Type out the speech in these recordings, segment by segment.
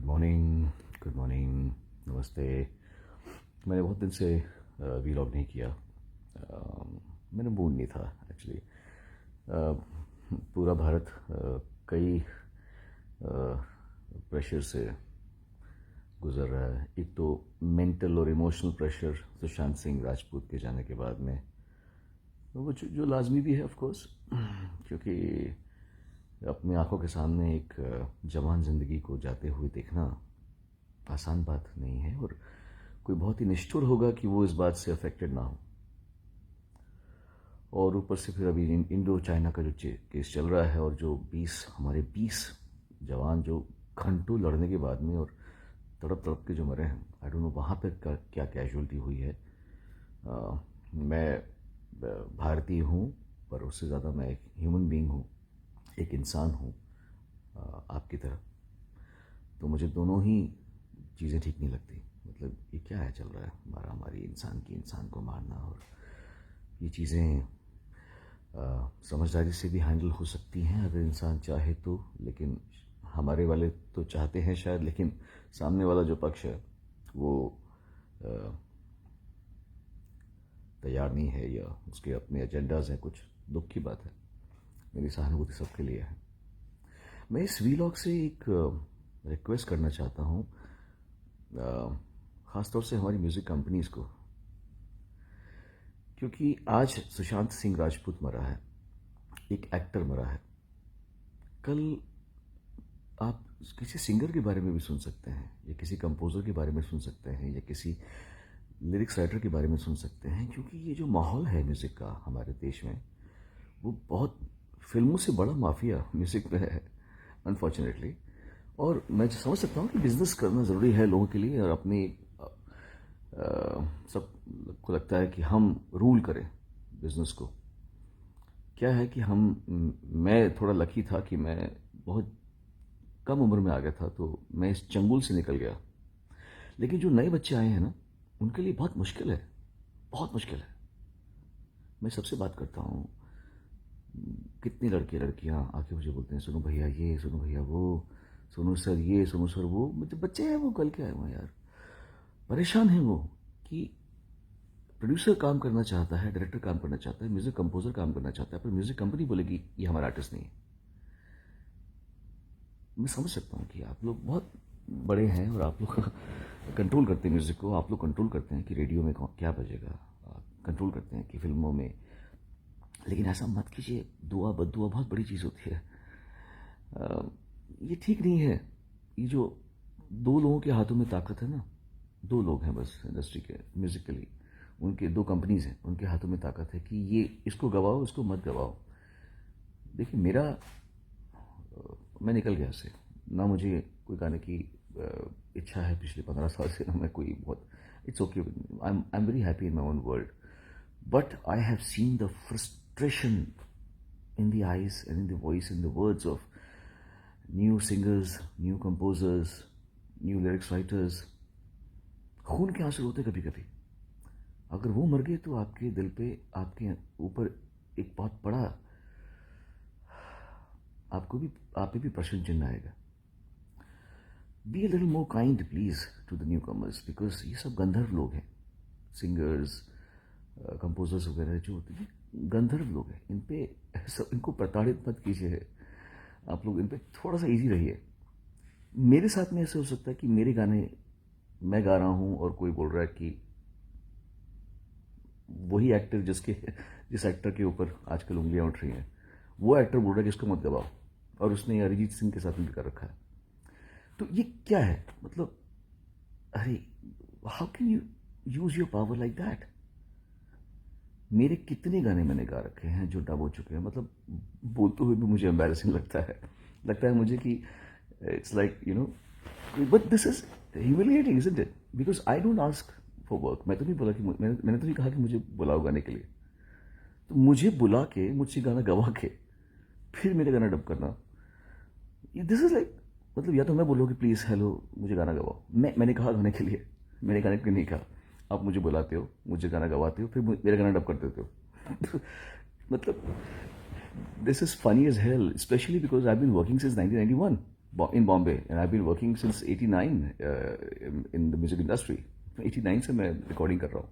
Good morning, नमस्ते। मैंने बहुत दिन से वीलॉग नहीं किया। मेरा मूड नहीं था एक्चुअली। पूरा भारत कई प्रेशर से गुजर रहा है। एक तो मेंटल और इमोशनल प्रेशर सुशांत सिंह राजपूत के जाने के बाद में, वो जो लाजमी भी है ऑफ कोर्स, क्योंकि अपनी आंखों के सामने एक जवान ज़िंदगी को जाते हुए देखना आसान बात नहीं है, और कोई बहुत ही निष्ठुर होगा कि वो इस बात से अफेक्टेड ना हो। और ऊपर से फिर अभी इंडो चाइना का जो केस चल रहा है, और जो 20 जवान जो घंटों लड़ने के बाद में और तड़प तड़प के जो मरे हैं, आई डोंट नो वहाँ पर क्या कैजुअलिटी हुई है। मैं भारतीय हूँ, पर उससे ज़्यादा मैं एक ह्यूमन बीइंग हूँ, एक इंसान हूँ आपकी तरह। तो मुझे दोनों ही चीज़ें ठीक नहीं लगती। मतलब ये क्या है चल रहा है, हमारी इंसान को मारना, और ये चीज़ें समझदारी से भी हैंडल हो सकती हैं अगर इंसान चाहे तो, लेकिन हमारे वाले तो चाहते हैं शायद, लेकिन सामने वाला जो पक्ष है वो तैयार नहीं है, या उसके अपने एजेंडाज हैं कुछ। दुख की बात है। मेरी सहानुभूति सबके लिए है। मैं इस वीलॉग से एक रिक्वेस्ट करना चाहता हूँ, ख़ासतौर से हमारी म्यूज़िक कंपनीज़ को, क्योंकि आज सुशांत सिंह राजपूत मरा है, एक एक्टर मरा है। कल आप किसी सिंगर के बारे में भी सुन सकते हैं, या किसी कंपोज़र के बारे में सुन सकते हैं, या किसी लिरिक्स राइटर के बारे में सुन सकते हैं, क्योंकि ये जो माहौल है म्यूज़िक का हमारे देश में, वो बहुत फिल्मों से बड़ा माफिया म्यूज़िक में है अनफॉर्चुनेटली। और मैं समझ सकता हूँ कि बिज़नेस करना ज़रूरी है लोगों के लिए, और अपनी सब को लगता है कि हम रूल करें बिज़नेस को। क्या है कि मैं थोड़ा लकी था कि मैं बहुत कम उम्र में आ गया था, तो मैं इस चंगुल से निकल गया। लेकिन जो नए बच्चे आए हैं ना, उनके लिए बहुत मुश्किल है, बहुत मुश्किल है। मैं सबसे बात करता हूँ, कितनी लड़के लड़कियाँ आके मुझे बोलते हैं, सुनो भैया ये, सुनो भैया वो, सुनो सर ये, सुनो सर वो। मतलब बच्चे हैं वो, कल के आए हुए हैं यार, परेशान हैं वो कि प्रोड्यूसर काम करना चाहता है, डायरेक्टर काम करना चाहता है, म्यूज़िक कंपोजर काम करना चाहता है, पर म्यूज़िक कंपनी बोलेगी ये हमारा आर्टिस्ट नहीं है। मैं समझ सकता हूँ कि आप लोग बहुत बड़े हैं, और आप लोग कंट्रोल करते हैं म्यूज़िक को, आप लोग कंट्रोल करते हैं कि रेडियो में क्या बजेगा, कंट्रोल करते हैं कि फिल्मों में। लेकिन ऐसा मत कीजिए, दुआ बद्दुआ बहुत बड़ी चीज़ होती है। ये ठीक नहीं है। ये जो दो लोगों के हाथों में ताकत है ना, दो लोग हैं बस इंडस्ट्री के, म्यूज़िकली उनके दो कंपनीज हैं, उनके हाथों में ताकत है कि ये इसको गवाओ, इसको मत गवाओ। देखिए मैं निकल गया इससे। ना मुझे कोई गाने की इच्छा है पिछले 15 साल से, ना मैं कोई बहुत, it's okay, I am very happy in my own world, but I have seen the frustration in the eyes and in the voice and the words of new singers, new composers, new lyrics writers. खून के आंसू होते कभी कभी। अगर वो मर गए तो आपके दिल पे, आपके ऊपर एक बहुत बड़ा, आप पे भी प्रश्न चिन्ह आएगा। Be a little more kind please to the newcomers, because ये सब गंधर्व लोग हैं, सिंगर्स, कंपोजर्स वगैरह जो होते हैं गंधर्व लोग हैं। इनको प्रताड़ित मत कीजिए, आप लोग इन पे थोड़ा सा इजी रहिए। मेरे साथ में ऐसे हो सकता है कि मेरे गाने मैं गा रहा हूँ, और कोई बोल रहा है कि वही एक्टर जिस एक्टर के ऊपर आजकल उंगलियां उठ रही हैं, वो एक्टर बोल रहा है कि इसको मत दबाओ, और उसने अरिजीत सिंह के साथ में भी कर रखा है। तो ये क्या है मतलब, अरे how can you use your power like that. मेरे कितने गाने मैंने गा रखे हैं जो डब हो चुके हैं, मतलब बोलते हुए भी मुझे एम्बैरेसिंग लगता है मुझे कि it's like you know, but this is humiliating isn't it, because I don't ask for work. मैं तो नहीं बोला कि मैंने तो नहीं कहा कि मुझे बुलाओ गाने के लिए। तो मुझे बुला के, मुझसे गाना गवा के, फिर मेरे गाना डब करना, दिस इज लाइक, मतलब या तो मैं बोलो कि प्लीज़ हेलो मुझे गाना गवाओ, मैंने कहा गाने के लिए, मैंने गाने के लिए नहीं कहा। आप मुझे बुलाते हो, मुझे गाना गवाते हो, फिर मेरा गाना डब कर देते हो। मतलब this is funny as hell, specially because I been working since 1991। in Bombay, and I've been working since 89 in the music industry. 89 से मैं रिकॉर्डिंग कर रहा हूँ.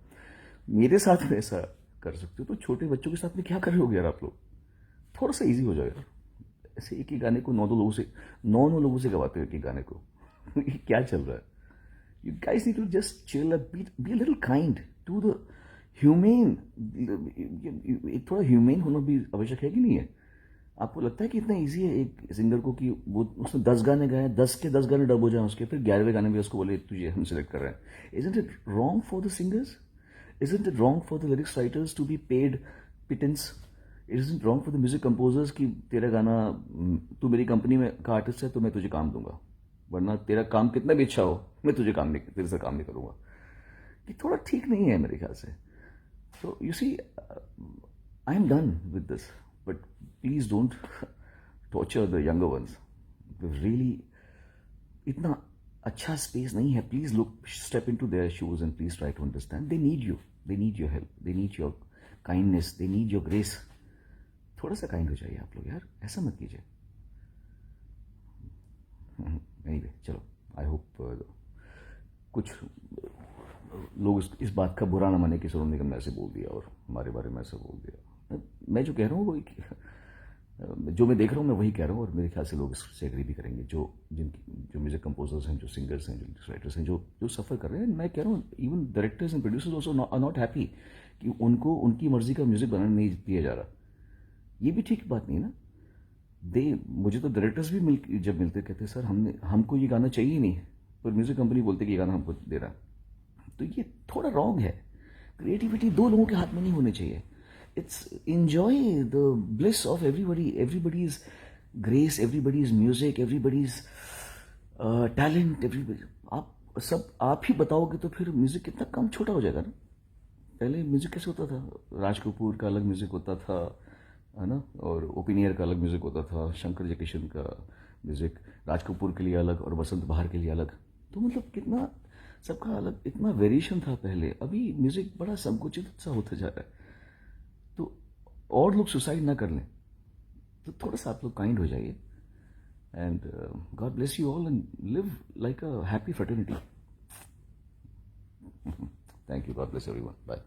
मेरे साथ में ऐसा कर सकते हो तो छोटे बच्चों के साथ में क्या कर रहे हो यार आप लोग? थोड़ा सा इजी हो जाए यार. ऐसे एक ही गाने को नौ लोगों से गवाते हो एक ही गाने को. ये क्या चल रहा है? You guys need to just chill, be a little kind to the humane. एक थोड़ा ह्यूमेन होना भी आवश्यक है कि नहीं है? आपको लगता है कि इतना इजी है एक सिंगर को कि वो उसने 10 गाने गाए, 10 के 10 गाने डब हो जाए उसके, फिर 11वें गाने में उसको बोले तुझे हम सिलेक्ट कर रहे हैं? Isn't it wrong for the singers? Isn't it wrong for the lyrics writers to be paid pittance? Isn't it wrong for the music composers कि तेरा गाना, तू मेरी कंपनी में का आर्टिस्ट है तो मैं तुझे काम दूंगा, वरना तेरा काम कितना भी अच्छा हो मैं तेरे से काम नहीं करूंगा? ये थोड़ा ठीक नहीं है मेरे ख्याल से. So you see, I am done with this, but please don't torture the younger ones. Really, इतना अच्छा स्पेस नहीं है. Please look, step into their shoes and please try to understand. They need you, they need your help, they need your kindness, they need your grace. थोड़ा सा kind हो जाइए आप लोग यार, ऐसा मत कीजिए. एनीवे, चलो, आई होप कुछ लोग इस बात का बुरा ना माने कि सोनू निगम ने ऐसे बोल दिया और हमारे बारे में ऐसा बोल दिया. मैं जो कह रहा हूँ वो जो मैं देख रहा हूँ मैं वही कह रहा हूँ, और मेरे ख्याल से लोग इससे एग्री भी करेंगे. जो म्यूजिक कंपोजर्स हैं, जो सिंगर्स हैं, जो राइटर्स हैं, जो सफ़र कर रहे हैं. मैं कह रहा हूँ even directors and producers also are not happy कि उनको उनकी मर्जी का म्यूजिक बनाने नहीं दिया जा रहा. ये भी ठीक बात नहीं ना. मुझे तो डायरेक्टर्स भी जब मिलते कहते सर हमको ये गाना चाहिए नहीं, पर म्यूजिक कंपनी बोलते कि ये गाना हमको दे रहा. तो ये थोड़ा रॉन्ग है. क्रिएटिविटी दो लोगों के हाथ में नहीं होनी चाहिए. It's enjoy the bliss of everybody's grace, everybody's music, everybody's talent, आप ही बताओगे तो फिर म्यूजिक कितना कम छोटा हो जाएगा ना. पहले म्यूजिक कैसे होता था? राज कपूर का अलग म्यूजिक होता था, है ना, और ओपिनियर का अलग म्यूजिक होता था, शंकर जयकिशन का म्यूजिक राज कपूर के लिए अलग और बसंत बहार के लिए अलग. तो मतलब कितना सबका अलग, इतना वेरिएशन था पहले. अभी म्यूजिक बड़ा संकुचित सा होता जा रहा है. तो और लोग सुसाइड ना कर लें, तो थोड़ा सा आप लोग काइंड हो जाइए. And God bless you all and live like a happy fraternity. Thank you. God bless everyone. Bye.